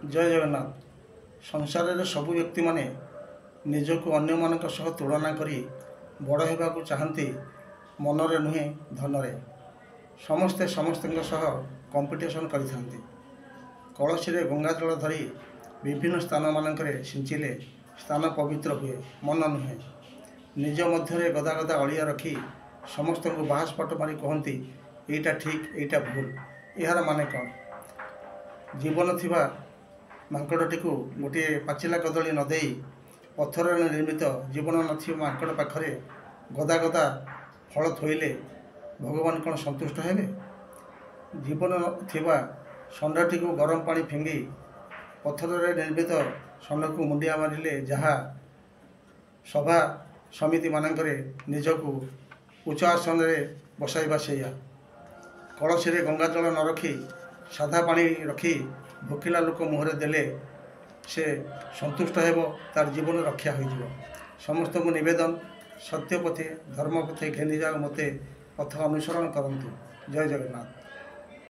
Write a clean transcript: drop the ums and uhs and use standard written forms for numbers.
जय जगन्नाथ। संसार सबु व्यक्ति माने निजक अन्य मान सह तुलना करी बड़ होगा चाहती मनरे नुहे धनरे। समस्ते समस्त कंपिटिशन करते। कलशी रे गंगा जल धरी विभिन्न स्थान मानक सिंचिले स्थान पवित्र हुए, मन नुहे। निज मध्य गदा गदा अलिया रखी समस्त को बाहस पट मारी कहती एटा ठीक एटा भूल। यार माने कौन? जीवन थिबा मांकड़टी को गोटे पाचिला कदली नदे पत्थर निर्मित जीवन नथिबा मांकड़ पाखरे गदा गदा फल थोइले भगवान कौन संतुष्ट हेबे? जीवन थिबा षंडटी को गरम पानी फिंगी पत्थर निर्मित षंड को मुंडिया मारिले जहा सभा समिति मानकरे निजको उच्च आसन बसाइबा सेया। कलशी रे गंगा जल न रखी साधा पानी रखी भोकिला लोक मुहरे देले से संतुष्ट हेब, तार जीवन रक्षा हो। समस्त को निवेदन सत्य पथे धर्म पथे घेनी जाओ मते पथ अनुसरण करंतु। जय जगन्नाथ।